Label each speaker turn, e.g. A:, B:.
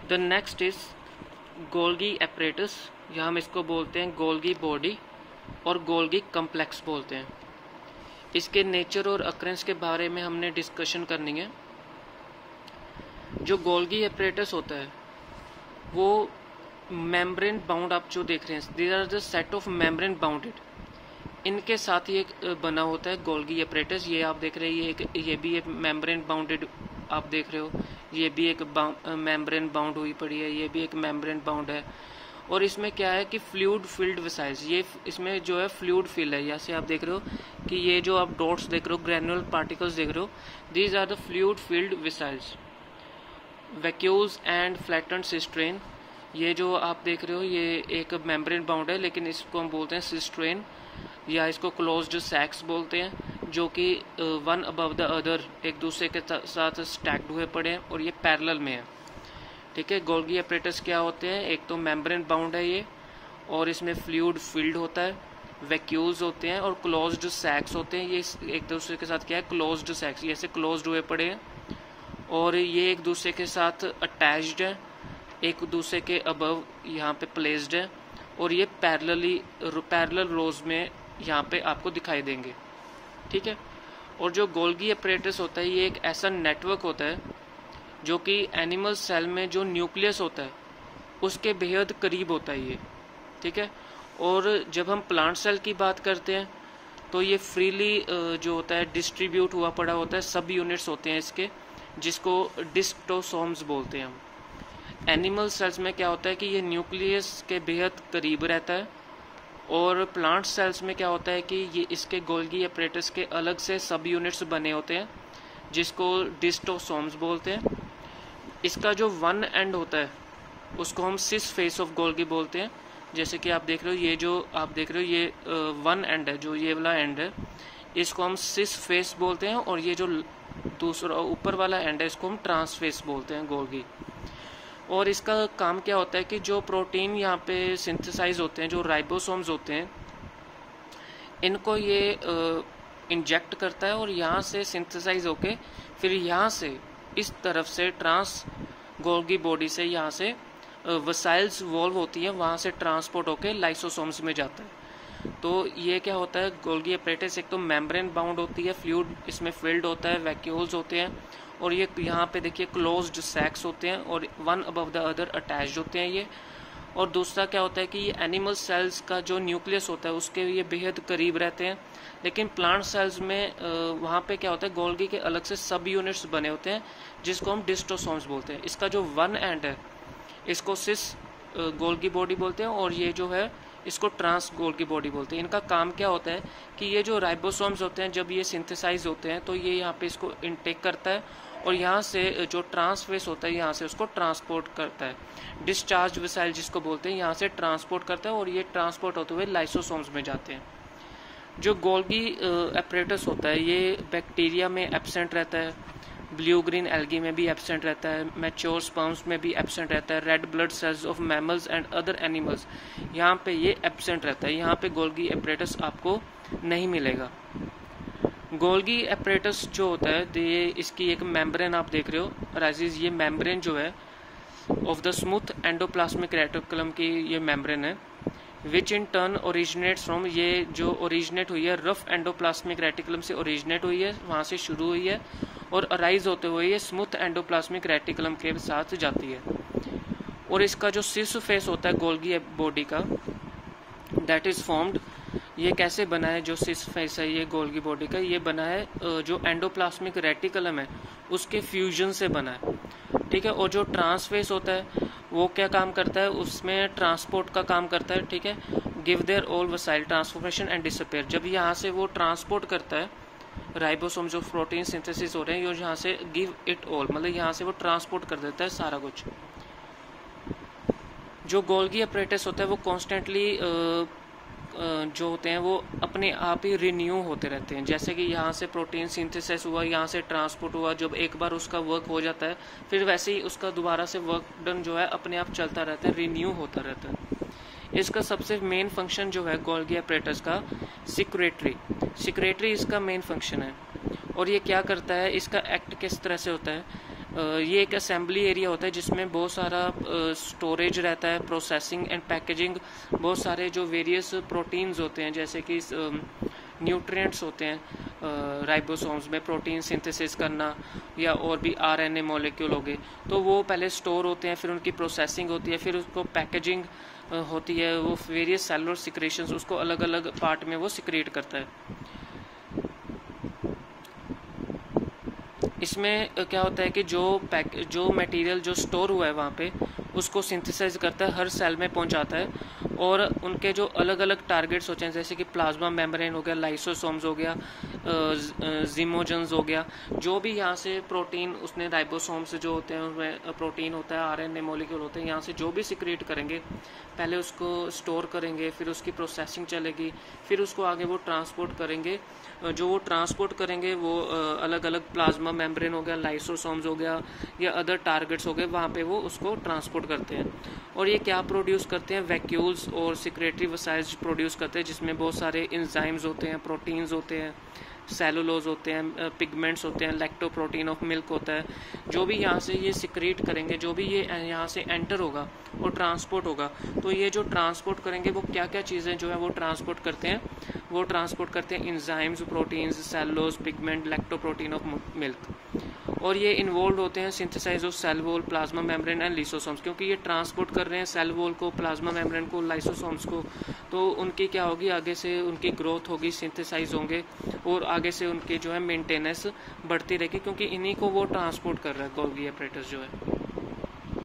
A: The next is Golgi apparatus, या हम इसको बोलते हैं गोल्गी बॉडी और गोल्गी कम्प्लेक्स बोलते हैं। इसके नेचर और अक्रेंस के बारे में हमने डिस्कशन करनी है। जो गोल्गी एपरेटस होता है वो मेम्ब्रेन बाउंड, आप जो देख रहे हैं these are the set of membrane bounded, इनके साथ ही एक बना होता है गोल्गी एपरेटस। ये आप देख रहे हैं, ये भी एक मेम्ब्रेन बाउंडेड आप देख रहे हो, ये भी एक मेम्ब्रेन बाउंड हुई पड़ी है, ये भी एक मेम्ब्रेन बाउंड है। और इसमें क्या है कि फ्लूइड फिल्ड वेसाइल्स, ये इसमें जो है फ्लूइड फिल है। यहाँ से आप देख रहे हो कि ये जो आप डॉट्स देख रहे हो, ग्रेनुलर पार्टिकल्स देख रहे हो, these are the fluid filled vesicles. Vacuoles and flattened cisternae, ये जो आप देख रहे हो ये एक मेम्ब्रेन बाउंड है, लेकिन इसको हम बोलते हैं सिस्ट्रेन, या इसको क्लोज्ड सैक्स बोलते हैं, जो कि वन अबव द अदर एक दूसरे के साथ स्टैक्ड हुए पड़े हैं और ये पैरेलल में है। ठीक है, गोल्गी एपरेटस क्या होते हैं, एक तो मेम्ब्रेन बाउंड है ये, और इसमें फ्लूइड फिल्ड होता है, वैक्यूल्स होते हैं और क्लोज्ड सैक्स होते हैं। ये एक दूसरे के साथ क्या है, क्लोज्ड सैक्स, ये ऐसे क्लोज्ड हुए पड़े हैं और ये एक दूसरे के साथ अटैच्ड है, एक दूसरे के अबव यहाँ पे प्लेस्ड है, और ये पैरेलल रोज में यहाँ पे आपको दिखाई देंगे। ठीक है, और जो गोल्गी एपरेटस होता है ये एक ऐसा नेटवर्क होता है जो कि एनिमल सेल में जो न्यूक्लियस होता है उसके बेहद करीब होता है ये। ठीक है, और जब हम प्लांट सेल की बात करते हैं तो ये फ्रीली जो होता है डिस्ट्रीब्यूट हुआ पड़ा होता है, सब यूनिट्स होते हैं इसके, जिसको डिस्टोसोम्स बोलते हैं हम। एनिमल सेल्स में क्या होता है कि ये न्यूक्लियस के बेहद करीब रहता है, और प्लांट सेल्स में क्या होता है कि ये इसके गोल्गी एपरेटस के अलग से सब यूनिट्स बने होते हैं, जिसको डिस्टोसोम्स बोलते हैं। इसका जो वन एंड होता है उसको हम सिस फेस ऑफ गोल्गी बोलते हैं। जैसे कि आप देख रहे हो, ये जो आप देख रहे हो ये वन एंड है, जो ये वाला एंड है इसको हम सिस फेस बोलते हैं, और ये जो दूसरा ऊपर वाला एंड है इसको हम ट्रांसफेस बोलते हैं गोल्गी। और इसका काम क्या होता है कि जो प्रोटीन यहाँ पे सिंथेसाइज होते हैं, जो राइबोसोम्स होते हैं, इनको ये इंजेक्ट करता है और यहाँ से सिंथेसाइज होके फिर यहाँ से इस तरफ से ट्रांस गोल्गी बॉडी से यहाँ से वसाइल्स वॉल्व होती है, वहाँ से ट्रांसपोर्ट होके लाइसोसोम्स में जाता है। तो ये क्या होता है, गोल्गी एपरेटस एक तो मेम्ब्रेन बाउंड होती है, फ्लूइड इसमें फिल्ड होता है, वैक्यूल्स होते हैं, और ये यहाँ पे देखिए क्लोज्ड सैक्स होते हैं और one above the other attached होते हैं ये। और दूसरा क्या होता है कि ये एनिमल सेल्स का जो न्यूक्लियस होता है उसके ये बेहद करीब रहते हैं, लेकिन प्लांट सेल्स में वहाँ पे क्या होता है, गोल्गी के अलग से सब यूनिट्स बने होते हैं जिसको हम डिस्टोसोम्स बोलते हैं। इसका जो वन एंड है इसको सिस गोल्गी बॉडी बोलते हैं, और ये जो है इसको ट्रांस गोल्गी बॉडी बोलते हैं। इनका काम क्या होता है कि ये जो राइबोसोम्स होते हैं जब ये सिंथेसाइज होते हैं तो ये यहाँ पे इसको इनटेक करता है, और यहाँ से जो ट्रांसफेस होता है यहाँ से उसको ट्रांसपोर्ट करता है, डिस्चार्ज वेसाइल जिसको बोलते हैं, यहाँ से ट्रांसपोर्ट करता है, और ये ट्रांसपोर्ट होते हुए लाइसोसोम्स में जाते हैं। जो गोल्गी एपरेटस होता है ये बैक्टीरिया में एब्सेंट रहता है, ब्लू ग्रीन एल्गी में भी एब्सेंट रहता है, मैच्योर स्पर्म्स में भी एब्सेंट रहता है, red blood cells of mammals and other animals यहाँ पे ये एब्सेंट रहता है। यहाँ पे गोल्गी एपरेटस आपको नहीं मिलेगा। गोल्गी एपरेटस जो होता है ये इसकी एक मेम्ब्रेन आप देख रहे हो राइजिस, ये मेम्ब्रेन जो है of the smooth endoplasmic reticulum की ये मेम्ब्रेन है, विच इन टर्न ओरिजिनेट्स फ्रॉम, ये जो ओरिजिनेट हुई है रफ एंडोप्लाज्मिक रेटिकुलम से ओरिजिनेट हुई है, वहाँ से शुरू हुई है और अराइज होते हुए ये स्मूथ एंडोप्लाज्मिक रेटिकुलम के साथ जाती है। और इसका जो सिस फेस होता है गोल्गी बॉडी का, दैट इज फॉर्म्ड, ये कैसे बना है, जो सिस फेस है ये गोल्गी बॉडी का, ये बना है जो एंडोप्लाज्मिक रेटिकुलम है उसके फ्यूजन से बना है। ठीक है, और जो ट्रांसफेस होता है वो क्या काम करता है, उसमें ट्रांसपोर्ट का काम करता है। ठीक है, give their all vesicle transformation and disappear, जब यहाँ से वो ट्रांसपोर्ट करता है राइबोसोम जो प्रोटीन सिंथेसिस हो रहे हैं, यहाँ से गिव इट ऑल मतलब यहाँ से वो ट्रांसपोर्ट कर देता है सारा कुछ। जो गोल्गी एपरेटस होता है वो कॉन्स्टेंटली जो होते हैं वो अपने आप ही रिन्यू होते रहते हैं। जैसे कि यहाँ से प्रोटीन सिंथेसिस हुआ, यहाँ से ट्रांसपोर्ट हुआ, जब एक बार उसका वर्क हो जाता है फिर वैसे ही उसका दोबारा से वर्क डन जो है अपने आप चलता रहता है, रिन्यू होता रहता है। इसका सबसे मेन फंक्शन जो है गोल्गी एपरेटस का सिक्रेटरी इसका मेन फंक्शन है। और ये क्या करता है, इसका एक्ट किस तरह से होता है, ये एक असेंबली एरिया होता है जिसमें बहुत सारा स्टोरेज रहता है, प्रोसेसिंग एंड पैकेजिंग, बहुत सारे जो वेरियस प्रोटीन्स होते हैं जैसे कि न्यूट्रिएंट्स होते हैं राइबोसोम्स में, प्रोटीन सिंथेसिस करना या और भी आरएनए मॉलिक्यूल हो गए, तो वो पहले स्टोर होते हैं, फिर उनकी प्रोसेसिंग होती है, फिर उसको पैकेजिंग होती है, वो वेरियस सेलुलर सिक्रेशंस उसको अलग अलग पार्ट में वो सिक्रेट करता है। इसमें क्या होता है कि जो मटेरियल जो स्टोर हुआ है वहाँ पे उसको सिंथेसाइज करता है, हर सेल में पहुँचाता है, और उनके जो अलग अलग टारगेट्स होते हैं जैसे कि प्लाज्मा मेम्ब्रेन हो गया, लाइसोसोम्स हो गया, जिमोजन्स हो गया, जो भी यहाँ से प्रोटीन उसने राइबोसोम्स जो होते हैं उनमें प्रोटीन होता है, आरएनए मॉलिक्यूल होते हैं, यहाँ से जो भी सिक्रेट करेंगे पहले उसको स्टोर करेंगे, फिर उसकी प्रोसेसिंग चलेगी, फिर उसको आगे वो ट्रांसपोर्ट करेंगे। जो वो ट्रांसपोर्ट करेंगे वो अलग अलग प्लाज्मा मेम्ब्रेन हो गया, लाइसोसोम्स हो गया या अदर टारगेट्स हो गए, वहाँ पे वो उसको ट्रांसपोर्ट करते हैं। और ये क्या प्रोड्यूस करते हैं, वैक्यूल्स और सिक्रेटरी वसाइल्स प्रोड्यूस करते हैं जिसमें बहुत सारे एंजाइम्स होते हैं, प्रोटीन्स होते हैं, सेलुलोज होते हैं, पिगमेंट्स होते हैं, लैक्टोप्रोटीन ऑफ मिल्क होता है। जो भी यहाँ से ये सिक्रेट करेंगे, जो भी ये यहाँ से एंटर होगा और ट्रांसपोर्ट होगा, तो ये जो ट्रांसपोर्ट करेंगे वो क्या क्या चीज़ें जो है वो ट्रांसपोर्ट करते हैं, वो ट्रांसपोर्ट करते हैं enzymes, proteins, cellulose, pigment, lactoprotein of milk. और ये इन्वॉल्व होते हैं synthesise of cell wall, plasma membrane and lysosomes, क्योंकि ये ट्रांसपोर्ट कर रहे हैं सेल वॉल को, प्लाज्मा मेम्ब्रेन को, लाइसोसोम्स को, तो उनकी क्या होगी, आगे से उनकी ग्रोथ होगी, सिंथेसाइज होंगे और आगे से उनकी जो है मेंटेनेंस बढ़ती रहेगी, क्योंकि इन्हीं को वो ट्रांसपोर्ट कर रहा है गोल्गी एपरेटस जो है।